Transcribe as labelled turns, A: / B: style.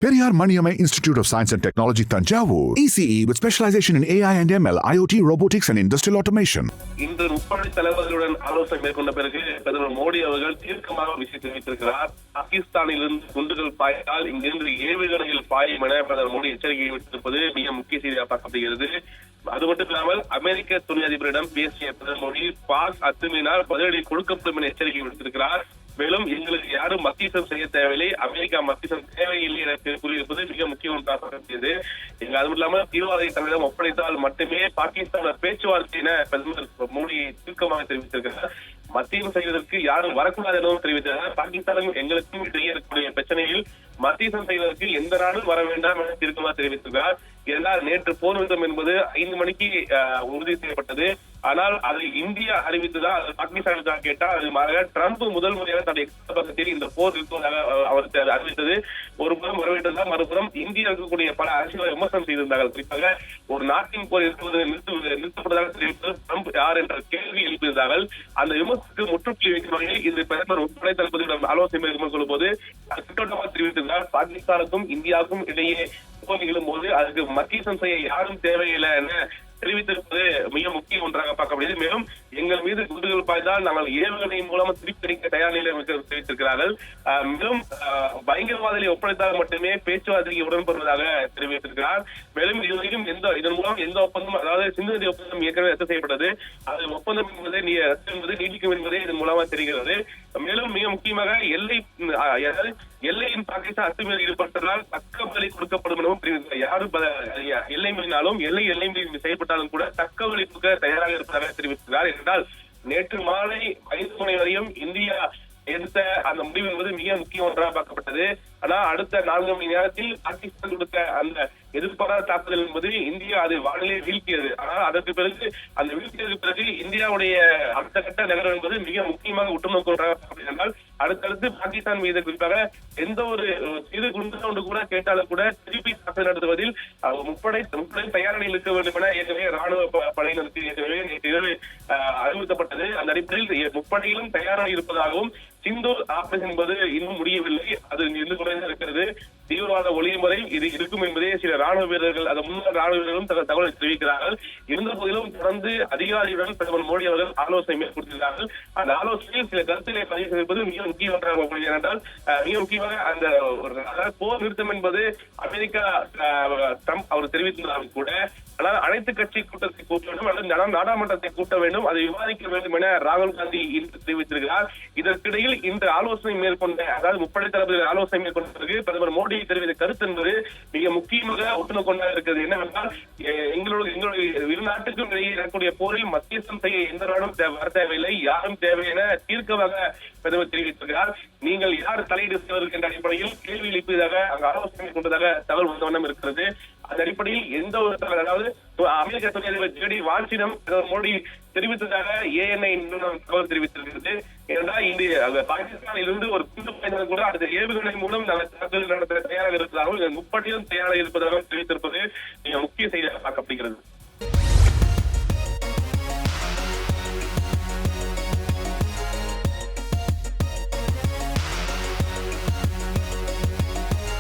A: Periyar Maniamai Institute of Science and Technology, Tanjavur. ECE with specialization in AI and ML, IoT, robotics and industrial automation.
B: இன்று முப்படை தலைவர்களுடன் ஆலோசனை மேற்கொண்ட பிறகு பிரதமர் மோடி அவர்கள் தீர்க்கமாக விஷயம் தெரிவித்திருக்கிறார். பாகிஸ்தானிலிருந்து குண்டுகள் பாய்ந்தால் இங்கிருந்து ஏவுகணைகள் பாயும் என பிரதமர் மோடி எச்சரிக்கை விடுத்திருப்பது மிக முக்கிய செய்தியாக பார்க்கப்படுகிறது. அது மட்டும் இல்லாமல் அமெரிக்க துணை அதிபரிடம் பேசிய பிரதமர் மோடி பாக் அத்துமீறினால் பதிலடி கொடுக்கப்படும் என எச்சரிக்கை விடுத்திருக்கிறார். மேலும் எங்களுக்கு யாரும் மத்தியஸ்தம் செய்ய தேவையில்லை, அமெரிக்கா மத்தியஸ்தம் தேவையில்லை என கூறியிருப்பது மிக முக்கிய ஒன்றாக இருந்தது. அது மட்டும் இல்லாமல் தீவிரவாத தன்னிடம் ஒப்படைத்தால் மட்டுமே பாகிஸ்தான பேச்சுவார்த்தை என பிரதமர் மோடி தீர்க்கமாக தெரிவித்திருக்கிறார். மத்தியம் செய்வதற்கு யாரும் வரக்கூடாது எனவும் தெரிவித்தார். பாகிஸ்தானும் எங்களுக்கும் இடையே இருக்கக்கூடிய பிரச்சனையில் மத்தியஸ்தம் செய்வதற்கு எந்த நாடும் வர வேண்டாம் என தீர்க்கமாக தெரிவித்திருக்கிறார். இதனால் நேற்று போர் நிறுத்தம் என்பது 5 மணிக்கு உறுதி செய்யப்பட்டது. ஆனால் அதை இந்தியா அறிவித்ததா பாகிஸ்தான் கேட்டால் அது மாறாக ட்ரம்ப் முதல் முறையாக தன்னுடைய பக்கத்தில் இந்த போர் நிறுத்துவதாக அவர் அறிவித்தது. ஒரு புறம் வரவேற்றதால் மறுபுறம் இந்தியா இருக்கக்கூடிய பல அரசியல் விமர்சனம் செய்திருந்தார்கள். குறிப்பாக ஒரு நாட்டின் போர் நிறுத்தப்பட்டதாக தெரிவித்தது ட்ரம்ப் யார் என்ற கேள்வி எழுப்பியிருந்தார்கள். அந்த விமர்சனத்துக்கு முற்றுப்புள்ளி வைக்கும் வகையில் இந்த பிரதமர் உட்படை தளபதியிடம் ஆலோசனை மேற்கொள்ளும் போது திட்டவட்டமாக தெரிவித்திருந்தார். பாகிஸ்தானுக்கும் இந்தியாவுக்கும் இடையே போர் நிகழும் போது அதுக்கு மத்தியஸ்தம் செய்ய யாரும் தேவையில்லை என தெரிவித்திருப்பது மிக முக்கிய ஒன்றாக பார்க்கப்படுகிறது. மேலும் எங்கள் மீது குண்டுகள் பாய்ந்தால் நாங்கள் ஏவுகணை மூலமா திருப்பி அடிக்க தயார் நிலையில் தெரிவித்திருக்கிறார்கள். மேலும் பயங்கரவாதிகளை ஒப்படைத்தால் மட்டுமே பேச்சுவார்த்தைக்கு உடன்படுவதாக தெரிவித்திருக்கிறார். மேலும் இதுவரைக்கும் இதன் மூலம் எந்த ஒப்பந்தம், அதாவது சிந்து நதி ஒப்பந்தம் ஏற்கனவே ரத்து செய்யப்பட்டது. அது ஒப்பந்தம் என்பது நீடிக்கும் என்பதே இதன் மூலமா தெரிகிறது. மேலும் மிக முக்கியமாக எல்லையின் பாகிஸ்தான் அத்துமீறல் ஈடுபட்டதால் தக்க பதிலை கொடுக்கப்படும் எனவும் தெரிவித்தார். யாரும் எல்லை மீறினாலும் எல்லை மீறி செயல்பட்டாலும் கூட தக்க வழி கொடுக்க தயாராக இருப்பதாக தெரிவித்தார். என்றால் நேற்று மாலை 5 மணி வரையும் இந்தியா எடுத்த அந்த முடிவு என்பது மிக முக்கிய ஒன்றாக பார்க்கப்பட்டது. ஆனால் அடுத்த 4 மணி நேரத்தில் பாகிஸ்தான் கொடுத்த அந்த எதிர்பாராத தாக்குதல் என்பது இந்தியா அது வானிலை வீழ்த்தியது. ஆனால் அதற்கு பிறகு அந்த வீழ்த்தியதற்கு பிறகு இந்தியாவுடைய அடுத்த கட்ட நகரம் என்பது மிக முக்கியமாக உற்றுநோக்கு ஒன்றாக என்றால் அடுத்தடுத்து பாகிஸ்தான் மீது குறிப்பாக எந்த ஒரு சிறு குண்டு ஒன்று கூட கேட்டாலும் கூட திருப்பி தாக்குதல் நடத்துவதில் முப்படை தயார் நிலையில் இருக்க வேண்டும் என ஏற்கனவே ராணுவ படையினருக்கு ஏற்கனவே அறிவுறுத்தப்பட்டது. அந்த அடிப்படையில் முப்படையிலும் தயாராக இருப்பதாகவும் சிந்தூர் ஆபரேஷன் என்பது இன்னும் முடியவில்லை, அது இருந்து கொண்டே இருக்கிறது. தீவிரவாத ஒளிமுறை இது இருக்கும் என்பதே சில ராணுவ வீரர்கள், முன்னாள் ராணுவ வீரர்களும் தகவல் தெரிவிக்கிறார்கள். இருந்த போதிலும் தொடர்ந்து அதிகாரியுடன் பிரதமர் மோடி அவர்கள் ஆலோசனை மேற்கொண்டிருக்கிறார்கள். அந்த ஆலோசனையில் சில கருத்துக்களை பதிவு செய்வது மிக முக்கிய ஒன்றாக என்றால் மிக முக்கியமாக அந்த போர் நிறுத்தம் என்பது அமெரிக்கா ட்ரம்ப் அவர் தெரிவித்திருந்தாலும் கூட ஆனால் அனைத்து கட்சி கூட்டத்தை கூட்ட வேண்டும் அல்லது நாடாளுமன்றத்தை கூட்ட வேண்டும், அதை விவாதிக்க வேண்டும் என ராகுல் காந்தி இன்று தெரிவித்திருக்கிறார். இதற்கிடையில் இந்த ஆலோசனை மேற்கொண்ட, அதாவது முப்படை தளபதி ஆலோசனை மேற்கொண்ட பிறகு பிரதமர் மோடி தெரிவித்த கருத்து என்பது மிக முக்கியமாக ஒட்டுநோக்கொண்டாக இருக்கிறது. என்னவென்றால் எங்களுடைய இரு நாட்டுக்கும் இடையே இருக்கக்கூடிய போரில் மத்தியஸ்தம் செய்ய எந்த நாடும் வர தேவையில்லை, யாரும் தேவை என தீர்க்கமாக பிரதமர் தெரிவித்திருக்கிறார். நீங்கள் யார் தலையீடு செய்வதற்கு என்ற அடிப்படையில் கேள்வி எழுப்பியதாக அங்கு ஆலோசனை மேற்கொண்டதாக தகவல் வந்த வண்ணம் இருக்கிறது. அந்த அடிப்படையில் எந்த ஒரு, அதாவது அமெரிக்க துணை அதிபர் ஜே டி வான்ஸிடம் மோடி தெரிவித்ததாக ANI தகவல் தெரிவித்திருக்கிறது. ஏனென்றால் இந்த பாகிஸ்தானில் இருந்து ஒரு குண்டு பாய்ந்தால் கூட அடுத்த ஏவுகணை மூலம் தாக்குதல் நடத்த தயாராக இருக்கிறார்கள், முப்பட்டியும் தயாராக இருப்பதாக தெரிவித்திருப்பது மிக முக்கிய செய்தியாக பார்க்கப்படுகிறது.